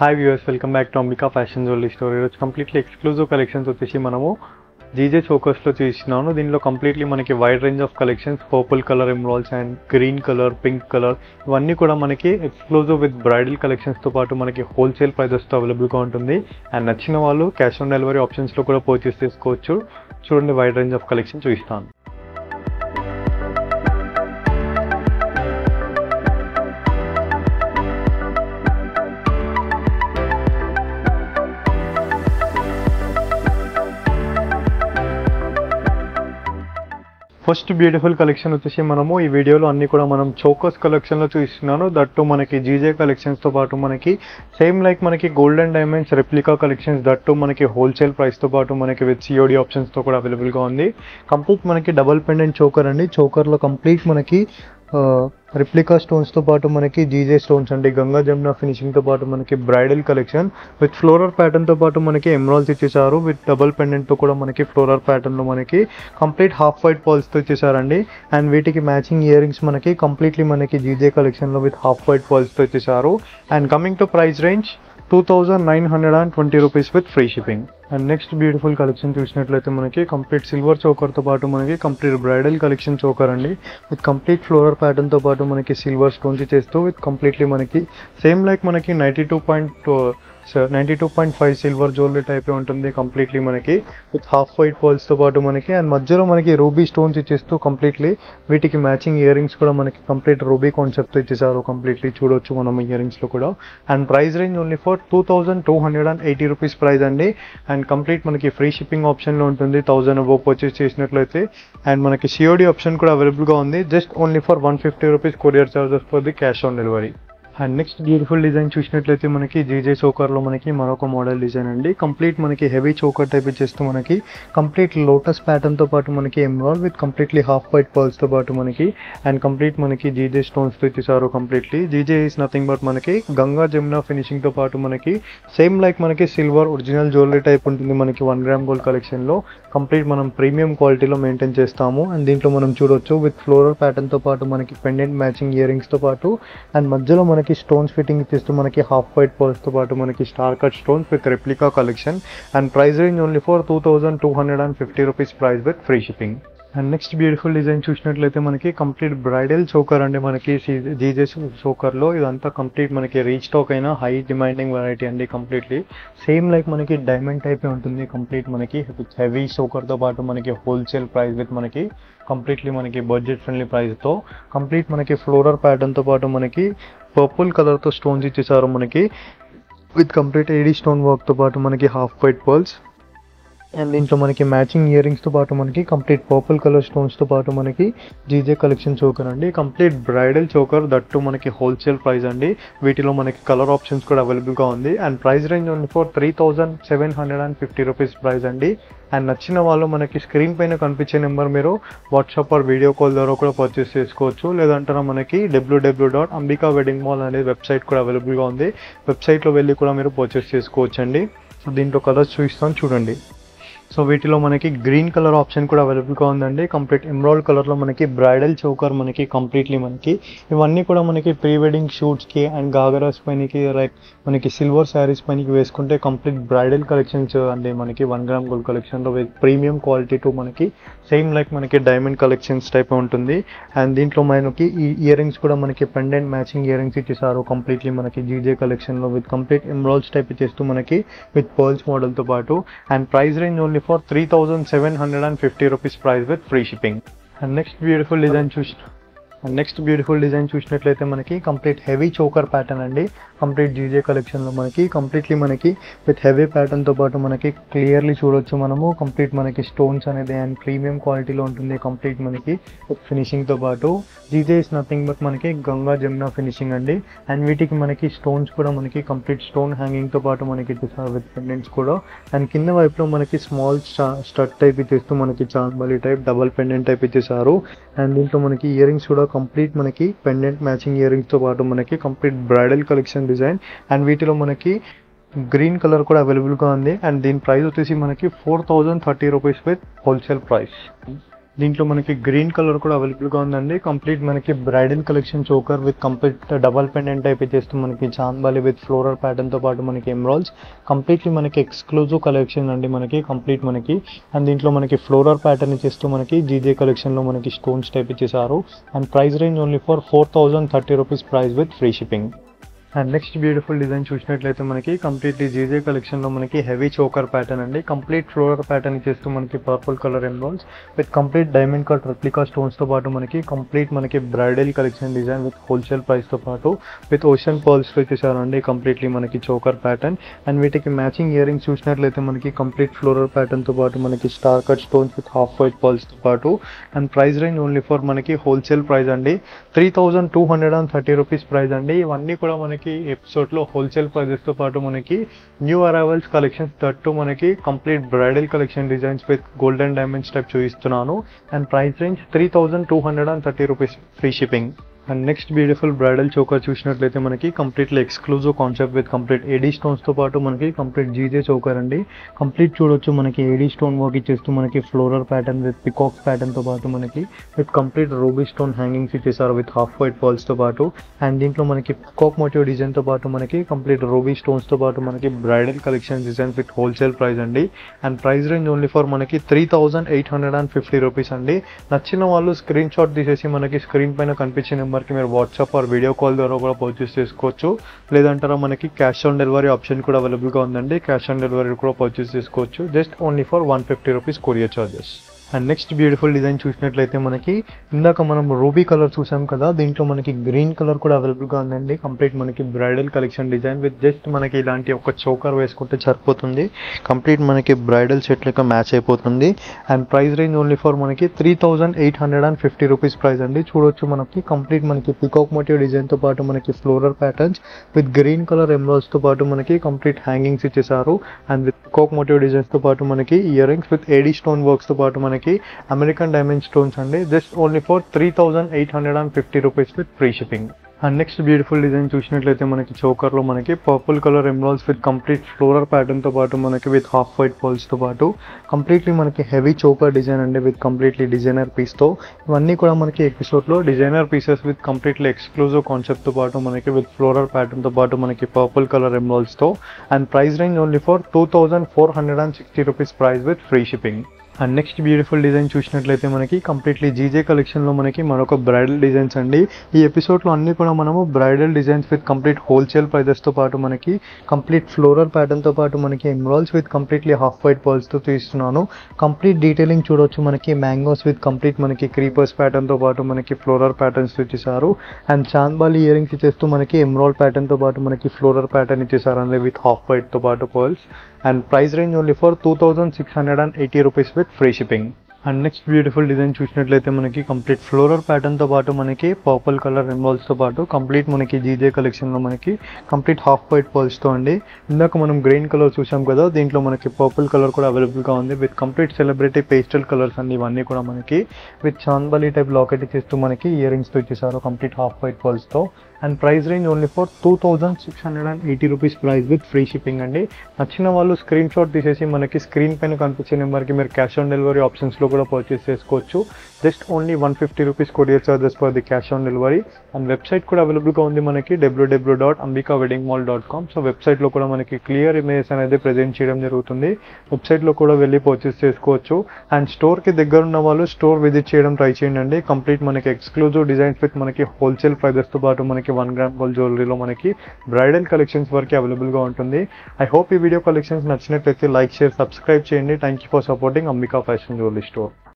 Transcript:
Hi viewers, welcome back to Ambika fashion jewellery store. ఈరోజు completely exclusive collections వచ్చేసి మనము GJ చోకర్స్లో చూస్తున్నాను. దీనిలో కంప్లీట్లీ మనకి wide range of collections, purple colour emeralds and green colour, pink colour, ఇవన్నీ కూడా మనకి ఎక్స్క్లూజివ్ విత్ బ్రైడల్ కలెక్షన్స్తో పాటు మనకి హోల్సేల్ ప్రైజెస్తో అవైలబుల్గా ఉంటుంది. అండ్ నచ్చిన వాళ్ళు క్యాష్ ఆన్ డెలివరీ ఆప్షన్స్లో కూడా పర్చేస్ చేసుకోవచ్చు. చూడండి, వైడ్ రేంజ్ ఆఫ్ కలెక్షన్ చూపిస్తాను. ఫస్ట్ బ్యూటిఫుల్ కలెక్షన్ వచ్చేసి మనము ఈ వీడియోలో అన్ని కూడా మనం చోకర్స్ కలెక్షన్లో చూస్తున్నాను. దట్టు మనకి జీజే కలెక్షన్స్తో పాటు మనకి సేమ్ లైక్ మనకి gold and diamonds replica collections, that మనకి హోల్సేల్ ప్రైస్తో పాటు మనకి విత్ సిఓడి ఆప్షన్స్తో కూడా అవైలబుల్గా ఉంది. కంప్లీట్ మనకి డబల్ పెండెంట్ చోకర్ అండి. చోకర్లో కంప్లీట్ మనకి రెప్లికా స్టోన్స్తో పాటు మనకి జీజే స్టోన్స్ అండి, గంగా జమున ఫినిషింగ్తో పాటు మనకి బ్రైడల్ కలెక్షన్ విత్ ఫ్లోరల్ ప్యాటర్న్తో పాటు మనకి ఎమరాల్స్ ఇచ్చేసారు. విత్ డబల్ పెండెంట్తో కూడా మనకి ఫ్లోరల్ ప్యాటర్న్లో మనకి కంప్లీట్ హాఫ్ వైట్ పర్ల్స్తో ఇచ్చేసారండి. అండ్ వీటికి మ్యాచింగ్ ఇయర్ రింగ్స్ మనకి కంప్లీట్లీ మనకి జీజే కలెక్షన్లో విత్ హాఫ్ వైట్ పర్ల్స్తో ఇచ్చేసారు. And coming to price range 2920 rupees with free shipping. And next beautiful collection చూసినట్లయితే మనకి కంప్లీట్ సిల్వర్ చోకర్తో పాటు మనకి కంప్లీట్ బ్రైడల్ కలెక్షన్ చోకర్ అండి. విత్ కంప్లీట్ ఫ్లోరల్ ప్యాటర్న్తో పాటు మనకి సిల్వర్ స్టోన్స్ చేస్తూ విత్ కంప్లీట్లీ మనకి సేమ్ లైక్ మనకి 92.5 సిల్వర్ జ్యువెలరీ టైపే ఉంటుంది. కంప్లీట్లీ మనకి విత్ హాఫ్ వైట్ పర్ల్స్తో పాటు మనకి అండ్ మధ్యలో మనకి రూబీ స్టోన్స్ ఇచ్చేస్తూ కంప్లీట్లీ వీటికి మ్యాచింగ్ ఇయర్ రింగ్స్ కూడా మనకి కంప్లీట్ రూబీ కాన్సెప్ట్తో ఇచ్చేసారు. కంప్లీట్లీ చూడొచ్చు మనం ఇయర్ రింగ్స్లో కూడా. And price range only for 2280 rupees price అండి. అండ్ కంప్లీట్ మనకి ఫ్రీ షిప్పింగ్ ఆప్షన్లో ఉంటుంది 1000 అబోవ్ పర్చేస్ చేసినట్లయితే. అండ్ మనకి సిఓడి ఆప్షన్ కూడా అవైలబుల్గా ఉంది. Just only for 150 rupees courier charges for the cash on delivery. And next beautiful design చూసినట్లయితే మనకి జీజే చోకర్లో మనకి మరొక మోడల్ డిజైన్ అండి. కంప్లీట్ మనకి హెవీ చోకర్ టైప్ ఇచ్చేస్తూ మనకి కంప్లీట్ లోటస్ ప్యాటర్న్తో పాటు మనకి emerald with completely half white పర్ల్స్తో పాటు మనకి అండ్ కంప్లీట్ మనకి జీజే స్టోన్స్తో ఇచ్చేసారు. Completely GJ is nothing but మనకి గంగా జమున ఫినిషింగ్తో పాటు మనకి సేమ్ లైక్ మనకి సిల్వర్ ఒరిజినల్ జ్యువెలరీ టైప్ ఉంటుంది మనకి 1 గ్రామ్ గోల్డ్ కలెక్షన్లో. కంప్లీట్ మనం ప్రీమియం క్వాలిటీలో మెయింటైన్ చేస్తాము. అండ్ దీంట్లో మనం చూడొచ్చు విత్ ఫ్లోరల్ ప్యాటర్న్తో పాటు మనకి పెండెంట్ మ్యాచింగ్ ఇయర్ రింగ్స్తో పాటు అండ్ మధ్యలో మనకి స్టోన్స్ ఫిట్టింగ్ ఇచ్చేస్తూ మనకి హాఫ్ వైట్ పర్ల్స్తో పాటు మనకి star cut stones with replica collection. And price range only for 2250 rupees price with free shipping. And next beautiful design చూసినట్లయితే మనకి కంప్లీట్ బ్రైడల్ చోకర్ అండి. మనకి జీజే చోకర్లో ఇదంతా కంప్లీట్ మనకి రీచ్ స్టాక్ అయినా హై డిమాండింగ్ వెరైటీ అండి. కంప్లీట్లీ సేమ్ లైక్ మనకి diamond టైపే ఉంటుంది. కంప్లీట్ మనకి హెవీ చోకర్తో పాటు మనకి హోల్సేల్ ప్రైస్ విత్ మనకి కంప్లీట్లీ మనకి బడ్జెట్ ఫ్రెండ్లీ ప్రైస్తో కంప్లీట్ మనకి ఫ్లోరల్ ప్యాటర్న్తో పాటు మనకి పర్పుల్ కలర్తో స్టోన్స్ ఇచ్చేసారు మనకి విత్ కంప్లీట్ ఏడీ స్టోన్ వర్క్తో పాటు మనకి హాఫ్ వైట్ పర్ల్స్. అండ్ దీంట్లో మనకి మ్యాచింగ్ ఇయర్ రింగ్స్తో పాటు మనకి కంప్లీట్ పర్పుల్ కలర్ స్టోన్స్తో పాటు మనకి జీజే కలెక్షన్ చోకర్ అండి. కంప్లీట్ బ్రైడల్ చోకర్, దట్టు మనకి హోల్సేల్ ప్రైస్ అండి. వీటిలో మనకి కలర్ ఆప్షన్స్ కూడా అవైలబుల్గా ఉంది. And price range only for 3750 rupees price అండి. అండ్ నచ్చిన వాళ్ళు మనకి స్క్రీన్ పైన కనిపించే నెంబర్ మీరు వాట్సాప్ ఆర్ వీడియో కాల్ ద్వారా కూడా పర్చేస్ చేసుకోవచ్చు. లేదంటారా మనకి www.ambikaweddingmall అనే వెబ్సైట్ కూడా అవైలబుల్గా ఉంది. వెబ్సైట్లో వెళ్ళి కూడా మీరు పర్చేస్ చేసుకోవచ్చు అండి. సో దీంట్లో కలర్స్ చూపిస్తాను చూడండి. సో వీటిలో మనకి గ్రీన్ కలర్ ఆప్షన్ కూడా అవైలబుల్గా ఉందండి. కంప్లీట్ ఎమరాల్డ్ కలర్లో మనకి బ్రైడల్ చోకర్ మనకి కంప్లీట్లీ మనకి ఇవన్నీ కూడా మనకి ప్రీ వెడ్డింగ్ షూట్స్కి అండ్ గాగరాస్ పైనకి లైక్ మనకి సిల్వర్ శారీస్ పైనకి వేసుకుంటే కంప్లీట్ బ్రైడల్ కలెక్షన్స్ అండి. మనకి 1 గ్రామ్ గోల్డ్ కలెక్షన్లో విత్ ప్రీమియం క్వాలిటీ టు మనకి సేమ్ లైక్ మనకి డైమండ్ కలెక్షన్స్ టైప్ ఉంటుంది. అండ్ దీంట్లో మనకి ఈ ఇయర్ రింగ్స్ కూడా మనకి పెండెంట్ మ్యాచింగ్ ఇయర్ రింగ్స్ ఇచ్చేసారు. కంప్లీట్లీ మనకి జీజే కలెక్షన్లో విత్ కంప్లీట్ ఎమరాల్డ్స్ టైప్ ఇచ్చేస్తూ మనకి విత్ పర్ల్స్ మోడల్తో పాటు. And price range only for 3750 rupees price with free shipping. And next beautiful design చూసినట్లయితే మనకి కంప్లీట్ హెవీ చోకర్ ప్యాటర్న్ అండి. కంప్లీట్ జీజే కలెక్షన్లో మనకి కంప్లీట్లీ మనకి విత్ హెవీ ప్యాటర్న్తో పాటు మనకి క్లియర్లీ చూడొచ్చు మనము. కంప్లీట్ మనకి స్టోన్స్ అనేది అండ్ ప్రీమియం క్వాలిటీలో ఉంటుంది. కంప్లీట్ మనకి విత్ ఫినిషింగ్తో పాటు జీజే ఇస్ నథింగ్ బట్ మనకి గంగా జమున ఫినిషింగ్ అండి. అండ్ వీటికి మనకి స్టోన్స్ కూడా మనకి కంప్లీట్ స్టోన్ హ్యాంగింగ్తో పాటు మనకి విత్ పెండెంట్స్ కూడా. అండ్ కింద వైపులో మనకి స్మాల్ స్టడ్ టైప్ ఇచ్చేస్తూ మనకి చాంబలి టైప్ డబల్ పెండెంట్ టైప్ ఇచ్చేసారు. అండ్ దీంట్లో మనకి ఇయర్ రింగ్స్ కూడా కంప్లీట్ మనకి పెండెంట్ మ్యాచింగ్ ఇయర్ రింగ్స్తో పాటు మనకి complete bridal collection design. And వీటిలో మనకి గ్రీన్ కలర్ కూడా అవైలబుల్గా ఉంది. అండ్ దీని ప్రైస్ వచ్చేసి మనకి 4030 రూపీస్ విత్ హోల్సేల్ ప్రైస్. దీంట్లో మనకి గ్రీన్ కలర్ కూడా అవైలబుల్గా ఉందండి. కంప్లీట్ మనకి bridal collection choker with complete double pendant type ఇచ్చేస్తూ మనకి చాంద్బాలి విత్ ఫ్లోరల్ ప్యాటర్న్తో పాటు మనకి ఎమరాల్డ్స్ కంప్లీట్లీ మనకి ఎక్స్క్లూజివ్ కలెక్షన్ అండి మనకి కంప్లీట్ మనకి. అండ్ దీంట్లో మనకి ఫ్లోరల్ ప్యాటర్న్ ఇచ్చేస్తూ మనకి జీజే కలెక్షన్లో మనకి స్టోన్స్ టైప్ ఇచ్చేసారు. And price range only for 4030 rupees price with free shipping. And next beautiful design చూసినట్లయితే మనకి కంప్లీట్లీ జీజే కలెక్షన్లో మనకి హెవీ చోకర్ ప్యాటర్న్ అండి. కంప్లీట్ ఫ్లోరల్ ప్యాటర్న్ ఇచ్చేస్తూ మనకి purple colour emeralds with complete diamond cut replica స్టోన్స్తో పాటు మనకి కంప్లీట్ మనకి bridal collection design with wholesale ప్రైస్తో పాటు విత్ ఓషన్ పర్ల్స్తో ఇచ్చేసారండి కంప్లీట్లీ మనకి చోకర్ ప్యాటర్న్. అండ్ వీటికి మ్యాచింగ్ ఇయర్ రింగ్స్ చూసినట్లయితే మనకి కంప్లీట్ ఫ్లోరల్ ప్యాటర్న్తో పాటు మనకి star cut stones with half white పర్ల్స్తో పాటు. And price range only for మనకి హోల్సేల్ ప్రైస్ అండి 3230 రూపీస్ ప్రైస్ అండి. ఇవన్నీ కూడా మనకి ఎపిసోడ్లో హోల్సేల్ ప్రైజెస్తో పాటు మనకి న్యూ అరైవల్స్ కలెక్షన్స్ తట్టు మనకి complete bridal collection designs with golden diamonds type చూపిస్తున్నాను. And price range 3230 rupees free shipping. And next beautiful bridal choker చూసినట్లయితే మనకి completely exclusive concept with complete AD స్టోన్స్తో పాటు మనకి కంప్లీట్ జీజే చోకర్ అండి. Complete చూడొచ్చు మనకి ఏడీ స్టోన్ వర్క్ ఇచ్చేస్తూ మనకి ఫ్లోరల్ ప్యాటర్న్ విత్ పికాక్స్ ప్యాటర్న్తో పాటు మనకి with complete ruby stone hangings ఇచ్చేసారు విత్ హాఫ్ వైట్ పర్ల్స్తో పాటు. అండ్ దీంట్లో మనకి పికాక్ మోటివ్ డిజైన్తో పాటు మనకి కంప్లీట్ రూబీ స్టోన్స్తో పాటు మనకి bridal collection designs with wholesale price అండి. And price range only for మనకి 3850 రూపీస్ అండి. నచ్చిన వాళ్ళు స్క్రీన్ షాట్ తీసేసి మనకి స్క్రీన్ పైన కనిపించే నెంబర్కి మీరు వాట్సాప్ ఆర్ వీడియో కాల్ ద్వారా కూడా పర్చేస్ చేసుకోవచ్చు. లేదంటారా మనకి క్యాష్ ఆన్ డెలివరీ ఆప్షన్ కూడా అవైలబుల్గా ఉందండి. క్యాష్ ఆన్ డెలివరీ కూడా పర్చేస్ చేసుకోవచ్చు just only for 150 rupees courier charges. And next beautiful design చూసినట్లయితే మనకి ఇందాక మనం రూబీ కలర్ చూసాం కదా, దీంట్లో మనకి గ్రీన్ కలర్ కూడా అవైలబుల్గా ఉందండి. కంప్లీట్ మనకి bridal collection design with just మనకి ఇలాంటి ఒక చోకర్ వేసుకుంటే సరిపోతుంది. కంప్లీట్ మనకి బ్రైడల్ సెట్ లెక్క మ్యాచ్ అయిపోతుంది. And price range only for మనకి 3850 రూపీస్ ప్రైస్ అండి. చూడొచ్చు మనకి కంప్లీట్ మనకి పికాక్ మోటివ్ డిజైన్తో పాటు మనకి floral patterns with green colour ఎమరాల్డ్స్తో పాటు మనకి కంప్లీట్ హ్యాంగింగ్స్ ఇచ్చేసారు. అండ్ విత్ పికాక్ మోటివ్ డిజైన్స్తో పాటు మనకి ear rings with AD stone వర్క్స్తో పాటు మనకి అమెరికన్ డైమండ్ స్టోన్స్ అండి. Just only for 3850 rupees with free shipping. And next beautiful design చూసినట్లయితే మనకి చోకర్లో మనకి purple colour emeralds with complete floral ప్యాటర్న్తో పాటు మనకి విత్ హాఫ్ వైట్ పర్ల్స్తో పాటు కంప్లీట్లీ మనకి హెవీ చోకర్ డిజైన్ అండి విత్ కంప్లీట్లీ డిజైనర్ పీస్తో. ఇవన్నీ కూడా మనకి ఎపిసోడ్లో designer pieces with completely exclusive కాన్సెప్ట్తో పాటు మనకి విత్ ఫ్లోరల్ ప్యాటర్న్తో పాటు మనకి పర్పుల్ కలర్ ఎమరాల్డ్స్తో. And price range only for 2460 rupees price with free shipping. And next beautiful design చూసినట్లయితే మనకి కంప్లీట్లీ జీజే కలెక్షన్లో మనకి మరొక బ్రైడల్ డిజైన్స్ అండి. ఈ ఎపిసోడ్లో అన్నీ కూడా మనము bridal designs with complete wholesale ప్రైజెస్తో పాటు మనకి కంప్లీట్ ఫ్లోరల్ ప్యాటర్న్తో పాటు మనకి emeralds with completely half white పర్ల్స్తో తీస్తున్నాను. కంప్లీట్ డీటెయిలింగ్ చూడొచ్చు మనకి మ్యాంగోస్ విత్ కంప్లీట్ మనకి క్రీపర్స్ ప్యాటర్న్తో పాటు మనకి ఫ్లోరల్ ప్యాటర్న్స్ ఇచ్చేసారు. అండ్ చాంద్బాలి ఇయర్ రింగ్స్ ఇచ్చేస్తూ మనకి ఎమరాల్డ్ ప్యాటర్న్తో పాటు మనకి ఫ్లోరల్ ప్యాటర్న్ ఇచ్చేసారు అండి విత్ హాఫ్ వైట్తో పాటు pearls. And price range only for 2680 rupees with free shipping. And next beautiful design చూసినట్లయితే మనకి కంప్లీట్ ఫ్లోరల్ ప్యాటర్న్తో పాటు మనకి పర్పుల్ కలర్ ఎమరాల్డ్స్తో పాటు కంప్లీట్ మనకి జీజే కలెక్షన్లో మనకి కంప్లీట్ హాఫ్ వైట్ పర్ల్స్తో అండి. ఇందాక మనం గ్రీన్ కలర్ చూసాం కదా, దీంట్లో మనకి పర్పుల్ కలర్ కూడా అవైలబుల్గా ఉంది with complete celebrity pastel colours అండి. ఇవన్నీ కూడా మనకి విత్ చాంద్బాలి టైప్ లాకెట్ ఇచ్చేస్తూ మనకి ఇయర్ రింగ్స్తో ఇచ్చేసారు కంప్లీట్ హాఫ్ వైట్ పర్ల్స్తో. And price range only for 2680 rupees price with free shipping అండి. నచ్చిన వాళ్ళు స్క్రీన్ షాట్ తీసేసి మనకి స్క్రీన్ పైన కనిపించే నెంబర్కి మీరు క్యాష్ ఆన్ డెలివరీ ఆప్షన్స్లో కూడా పర్చేస్ చేసుకోవచ్చు. Just only 150 rupees courier charges for the cash on delivery. And website కూడా అవైలబుల్గా ఉంది మనకి www.ambikaweddingmall.com. సో వెబ్సైట్లో కూడా మనకి క్లియర్ ఇమేజెస్ అనేది ప్రజెంట్ చేయడం జరుగుతుంది. వెబ్సైట్లో కూడా వెళ్ళి పర్చేస్ చేసుకోవచ్చు. అండ్ స్టోర్కి దగ్గర ఉన్న వాళ్ళు స్టోర్ విజిట్ చేయడం ట్రై చేయండి. కంప్లీట్ మనకి ఎక్స్క్లూజివ్ డిజైన్స్ విత్ మనకి హోల్సేల్ ప్రైజెస్తో పాటు మనకి 1 గ్రామ్ గోల్డ్ జ్యువెలరీలో మనకి బ్రైడల్ కలెక్షన్స్ వరకు అవైలబుల్గా ఉంటుంది. ఐ హోప్ ఈ వీడియో కలెక్షన్స్ నచ్చినట్లయితే లైక్, షేర్, సబ్స్క్రైబ్ చేయండి. Thank you for supporting Ambika fashion jewellery store.